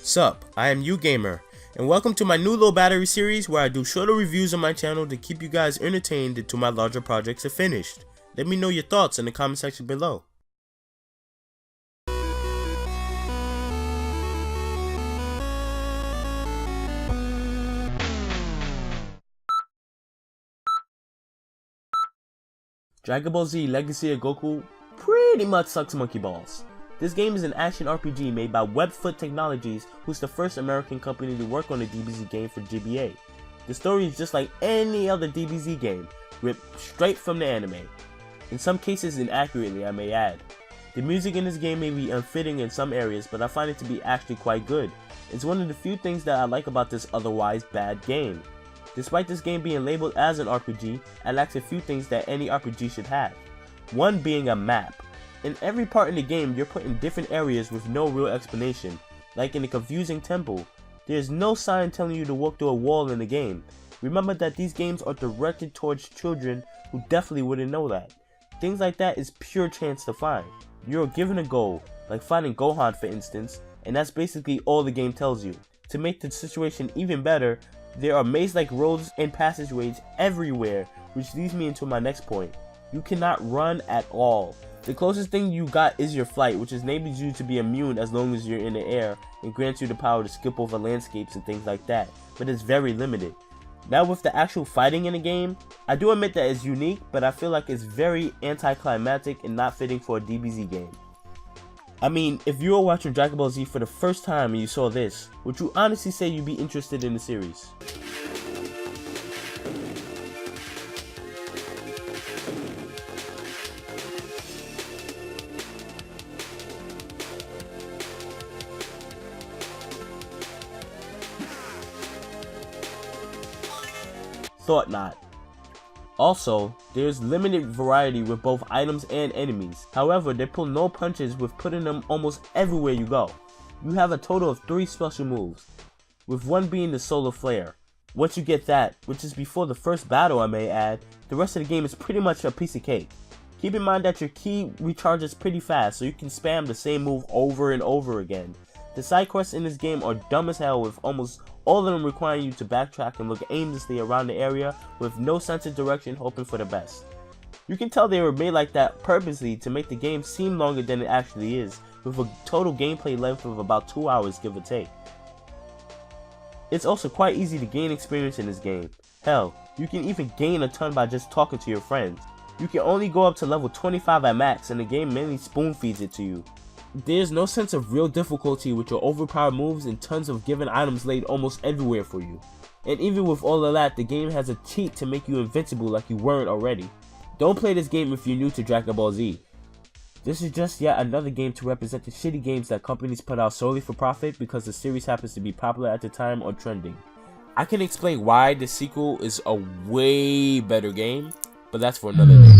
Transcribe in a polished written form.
Sup, I am uGamer, and welcome to my new low battery series where I do shorter reviews on my channel to keep you guys entertained until my larger projects are finished. Let me know your thoughts in the comment section below. Dragon Ball Z Legacy of Goku pretty much sucks monkey balls. This game is an action RPG made by Webfoot Technologies, who's the first American company to work on a DBZ game for GBA. The story is just like any other DBZ game, ripped straight from the anime. In some cases inaccurately, I may add. The music in this game may be unfitting in some areas, but I find it to be actually quite good. It's one of the few things that I like about this otherwise bad game. Despite this game being labeled as an RPG, it lacks a few things that any RPG should have. One being a map. In every part in the game, you're put in different areas with no real explanation. Like in a confusing temple, there's no sign telling you to walk through a wall in the game. Remember that these games are directed towards children who definitely wouldn't know that. Things like that is pure chance to find. You're given a goal, like finding Gohan for instance, and that's basically all the game tells you. To make the situation even better, there are maze-like roads and passageways everywhere, which leads me into my next point. You cannot run at all. The closest thing you got is your flight, which enables you to be immune as long as you're in the air and grants you the power to skip over landscapes and things like that, but it's very limited. Now with the actual fighting in the game, I do admit that it's unique, but I feel like it's very anticlimactic and not fitting for a DBZ game. I mean, if you were watching Dragon Ball Z for the first time and you saw this, would you honestly say you'd be interested in the series? Thought not. Also, there's limited variety with both items and enemies. However, they pull no punches with putting them almost everywhere you go. You have a total of 3 special moves, with one being the Solar Flare. Once you get that, which is before the first battle I may add, the rest of the game is pretty much a piece of cake. Keep in mind that your ki recharges pretty fast, so you can spam the same move over and over again. The side quests in this game are dumb as hell, with almost all of them requiring you to backtrack and look aimlessly around the area with no sense of direction, hoping for the best. You can tell they were made like that purposely to make the game seem longer than it actually is, with a total gameplay length of about 2 hours give or take. It's also quite easy to gain experience in this game. Hell, you can even gain a ton by just talking to your friends. You can only go up to level 25 at max, and the game mainly spoon feeds it to you. There's no sense of real difficulty with your overpowered moves and tons of given items laid almost everywhere for you. And even with all of that, the game has a cheat to make you invincible like you weren't already. Don't play this game if you're new to Dragon Ball Z. This is just yet another game to represent the shitty games that companies put out solely for profit because the series happens to be popular at the time or trending. I can explain why the sequel is a way better game, but that's for another day.